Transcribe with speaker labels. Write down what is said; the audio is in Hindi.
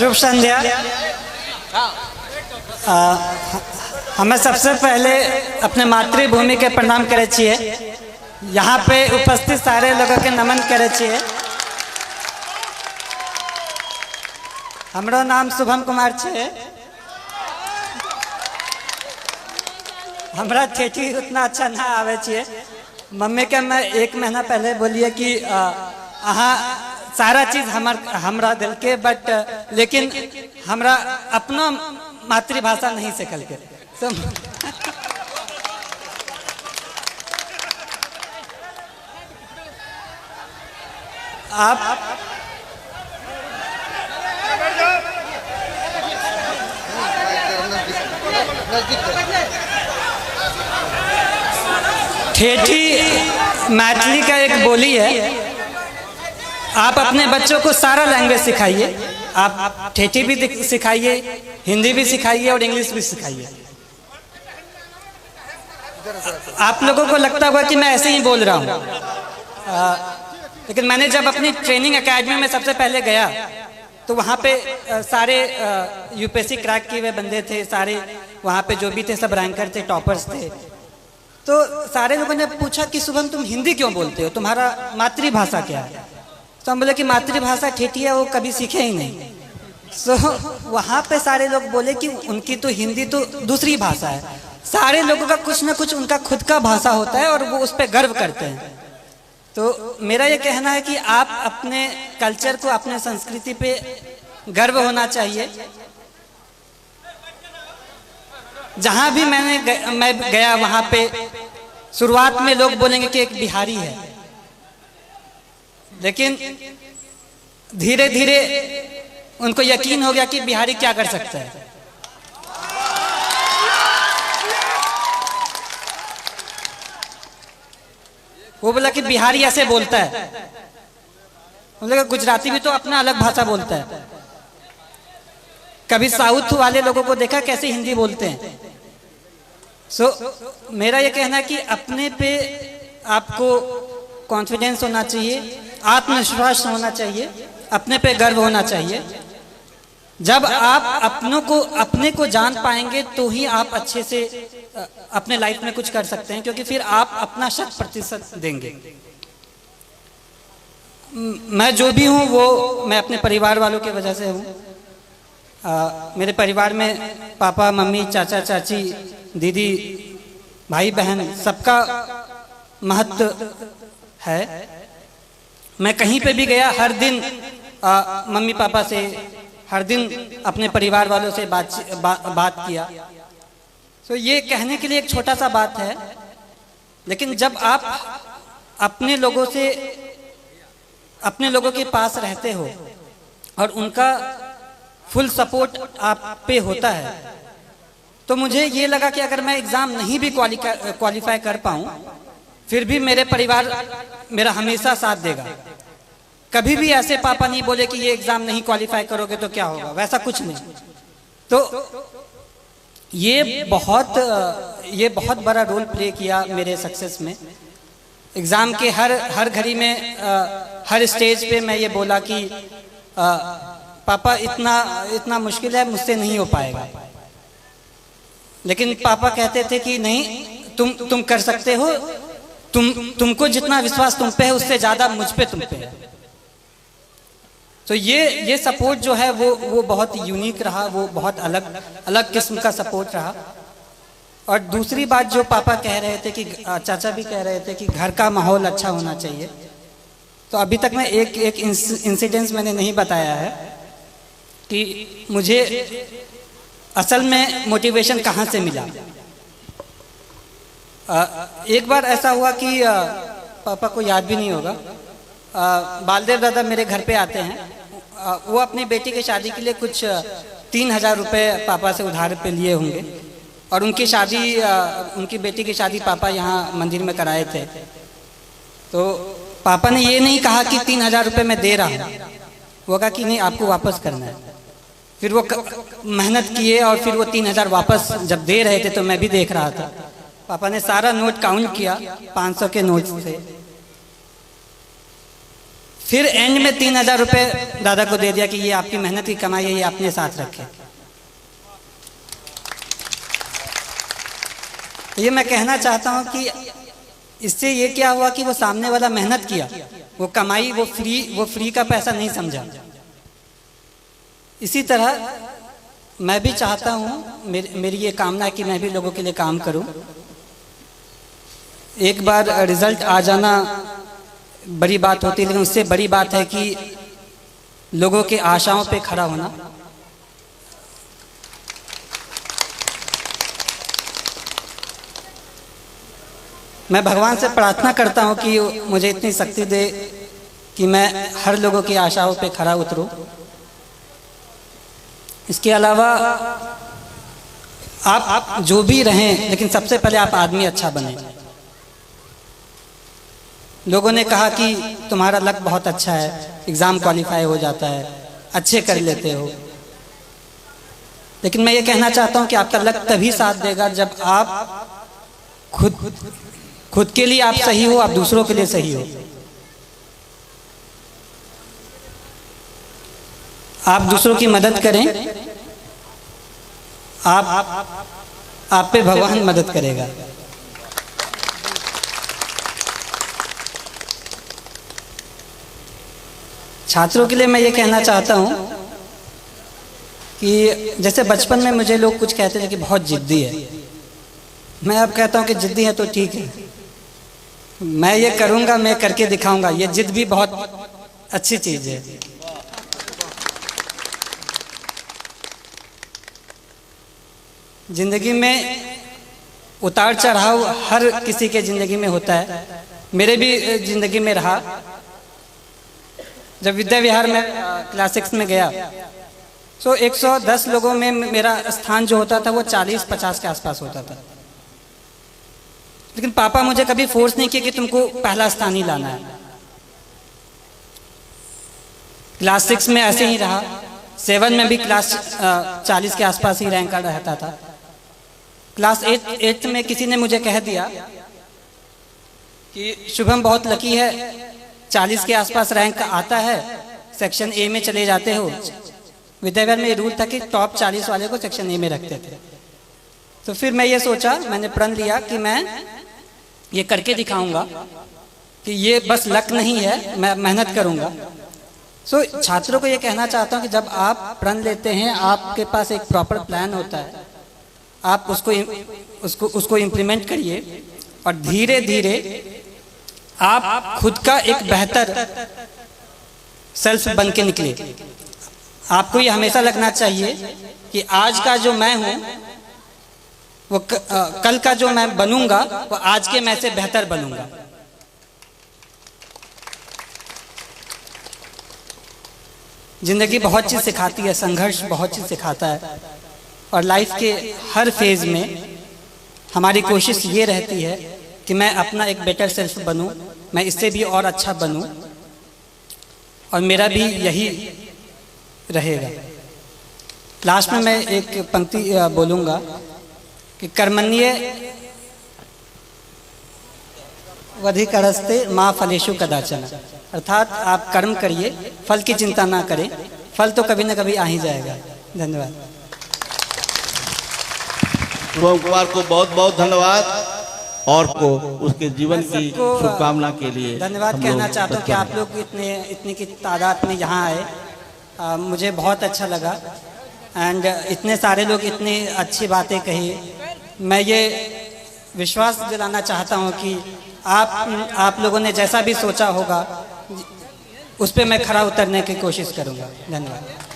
Speaker 1: शुभ संध्या। हमें सबसे पहले अपने मातृभूमि के प्रणाम करे छिए। यहाँ पे उपस्थित सारे लोगों के नमन करे छिए। हमरो नाम शुभम कुमार छे। हमरा ठेठी उतना अच्छा ना आवे छे। मम्मी के मैं 1 महीना पहले बोलिए कि अहाँ सारा चीज हमरा दिल के, बट लेकिन हमरा अपना मातृभाषा नहीं सीखल के। आप ठेठी मैथिली का एक बोली है। आप अपने बच्चों को सारा लैंग्वेज सिखाइए। आप ठेठी भी सिखाइए, हिंदी भी सिखाइए और इंग्लिश भी सिखाइए। आप लोगों को लगता होगा कि मैं ऐसे ही बोल रहा हूँ, लेकिन मैंने जब अपनी ट्रेनिंग एकेडमी में सबसे पहले गया तो वहाँ पे सारे यूपीएससी क्रैक किए हुए बंदे थे। सारे वहाँ पे जो भी थे सब रैंकर थे, टॉपर्स थे। तो सारे लोगों ने पूछा कि शुभम तुम हिंदी क्यों बोलते हो, तुम्हारा मातृभाषा क्या है? तो हम बोले कि मातृभाषा ठेठी है, वो कभी सीखे ही नहीं। सो वहाँ पे सारे लोग बोले कि उनकी तो हिंदी तो दूसरी भाषा है। सारे लोगों का कुछ ना कुछ उनका खुद का भाषा होता है और वो उस पर गर्व करते हैं। तो मेरा ये कहना है कि आप अपने कल्चर को, अपने संस्कृति पे गर्व होना चाहिए। जहाँ भी मैं गया वहाँ पे शुरुआत में लोग बोलेंगे कि एक बिहारी है, लेकिन धीरे धीरे उनको यकीन हो गया कि बिहारी क्या कर सकता है। वो बोला कि बिहारी ऐसे बोलता है। बोला गुजराती भी तो अपना अलग भाषा बोलता है। कभी साउथ वाले लोगों को देखा कैसे हिंदी बोलते हैं। मेरा ये कहना है कि अपने पे आपको कॉन्फिडेंस होना चाहिए, आत्मविश्वास होना चाहिए, अपने पे गर्व होना चाहिए। जब आप अपने को जान पाएंगे तो ही आप अच्छे से अपने लाइफ में कुछ कर सकते हैं, क्योंकि फिर आप अपना 100% देंगे। मैं जो भी हूँ वो मैं अपने परिवार वालों की वजह से हूँ। मेरे परिवार में पापा, मम्मी, चाचा, चाची, दीदी, भाई, बहन, सबका महत्व है। मैं कहीं पे भी गया, हर दिन मम्मी पापा से, हर दिन अपने परिवार वालों से बात किया। तो ये कहने के लिए एक छोटा सा बात है, लेकिन जब आप अपने लोगों के पास रहते हो और उनका फुल सपोर्ट आप पे होता है, तो मुझे ये लगा कि अगर मैं एग्जाम नहीं भी क्वालिफाई कर पाऊं, फिर भी मेरे परिवार मेरा हमेशा साथ देगा। कभी भी ऐसे पापा नहीं बोले कि ये एग्जाम नहीं क्वालिफाई करोगे तो क्या होगा, वैसा कुछ नहीं। तो ये बहुत बड़ा रोल प्ले किया मेरे सक्सेस में। एग्जाम के हर घड़ी में, हर स्टेज पे मैं ये बोला कि पापा इतना मुश्किल है, मुझसे नहीं हो पाएगा। लेकिन पापा कहते थे कि नहीं, तुम कर सकते हो। तुमको जितना विश्वास तुम पे है उससे ज्यादा मुझ पे तुम पे है। तो ये सपोर्ट जो है वो बहुत यूनिक रहा, वो बहुत अलग किस्म का सपोर्ट रहा। और दूसरी बात जो पापा कह रहे थे कि चाचा भी कह रहे थे कि घर का माहौल अच्छा होना चाहिए। तो अभी तक मैं एक इंसिडेंस मैंने नहीं बताया है कि मुझे असल में मोटिवेशन कहाँ से मिला। एक बार ऐसा हुआ कि पापा को याद भी नहीं होगा, बालदेव दादा मेरे घर पे आते हैं। वो अपनी बेटी की शादी के लिए कुछ 3000 रुपये पापा से उधार पे लिए होंगे, और उनकी बेटी की शादी पापा यहाँ मंदिर में कराए थे। तो पापा ने ये नहीं कहा कि 3000 रुपये मैं दे रहा हूँ, वो कहा कि नहीं, आपको वापस करना है। फिर वो मेहनत किए और फिर वो 3000 वापस जब दे रहे थे तो मैं भी देख रहा था। पापा ने सारा नोट काउंट किया, 500 के नोट थे। फिर एंड में 3000 रुपये दादा को दे दिया कि ये आपकी मेहनत की कमाई है, ये अपने साथ रखें। तो ये मैं कहना चाहता हूँ कि इससे ये क्या हुआ कि वो सामने वाला मेहनत किया, वो कमाई, वो फ्री का पैसा नहीं समझा। इसी तरह मैं भी चाहता हूँ, मेरी ये कामना है कि मैं भी लोगों के लिए काम करूँ। एक बार रिजल्ट आ जाना बड़ी बात होती है, लेकिन उससे बड़ी बात है कि लोगों के आशाओं पे खड़ा होना। मैं भगवान से प्रार्थना करता हूँ कि मुझे इतनी शक्ति दे कि मैं हर लोगों की आशाओं पे खड़ा उतरूँ। इसके अलावा आप जो भी रहें, लेकिन सबसे पहले आप आदमी अच्छा बने। लोगों ने कहा कि तुम्हारा लक बहुत अच्छा है, एग्ज़ाम क्वालिफाई हो जाता है, अच्छे कर लेते हो। लेकिन मैं ये कहना चाहता हूँ कि आपका लक तभी साथ देगा जब आप खुद के लिए आप सही हो, आप दूसरों के लिए सही हो। आप दूसरों की मदद करें, आप पे भगवान मदद करेगा। छात्रों के लिए मैं ये कहना चाहता हूँ कि जैसे बचपन में मुझे लोग कुछ कहते थे कि बहुत जिद्दी है, मैं अब कहता हूँ कि जिद्दी है तो ठीक है, मैं ये करूँगा, मैं करके दिखाऊंगा। ये जिद भी बहुत अच्छी चीज़ है। जिंदगी में उतार चढ़ाव हर किसी के जिंदगी में होता है, मेरे भी जिंदगी में रहा। जब विद्या विहार में क्लास 6 में गया तो 110 लोगों में मेरा स्थान जो होता था वो 40-50 के आसपास होता था। लेकिन पापा मुझे कभी फोर्स नहीं किया कि तुमको पहला स्थान ही लाना है। क्लास 6 में ऐसे ही रहा, 7 में भी क्लास 40 के आसपास ही रैंक रहता था। क्लास 8 में किसी ने मुझे कह दिया कि शुभम बहुत लकी है, 40 के आसपास रैंक आता है, सेक्शन ए में चले जाते हो। विद्याविहार में ये रूल था कि टॉप 40 वाले को सेक्शन ए में रखते थे। तो फिर मैं ये सोचा, मैंने प्रण लिया कि मैं ये करके दिखाऊंगा कि ये बस लक नहीं है, मैं मेहनत करूंगा। सो छात्रों को ये कहना चाहता हूँ कि जब आप प्रण लेते हैं, आपके पास एक प्रॉपर प्लान होता है, आप उसको इम्प्लीमेंट करिए और धीरे धीरे आप खुद का एक बेहतर सेल्फ बन के निकले। आपको ये हमेशा लगना चाहिए कि आज का जो मैं हूँ वो कल का जो मैं बनूंगा वो आज के मैं से बेहतर बनूंगा। जिंदगी बहुत चीज़ सिखाती है, संघर्ष बहुत चीज़ सिखाता है, और लाइफ के हर फेज में हमारी कोशिश ये रहती है कि मैं अपना एक बेटर सेल्फ बनूं, मैं इससे भी और अच्छा बनूं, और मेरा भी यही रहेगा। लास्ट में मैं एक पंक्ति बोलूँगा कि कर्मण्ये वधिकरस्ते माँ फलेषु कदाचन, अर्थात आप कर्म करिए, फल की चिंता ना करें, फल तो कभी ना कभी आ ही जाएगा। धन्यवाद।
Speaker 2: शुभम कुमार को बहुत बहुत धन्यवाद और को उसके जीवन की शुभकामना के लिए
Speaker 1: धन्यवाद कहना चाहता हूँ कि आप लोग इतनी की तादाद में यहाँ आए, मुझे बहुत अच्छा लगा। एंड इतने सारे लोग इतनी अच्छी बातें कही। मैं ये विश्वास दिलाना चाहता हूँ कि आप लोगों ने जैसा भी सोचा होगा उस पर मैं खरा उतरने की कोशिश करूँगा। धन्यवाद।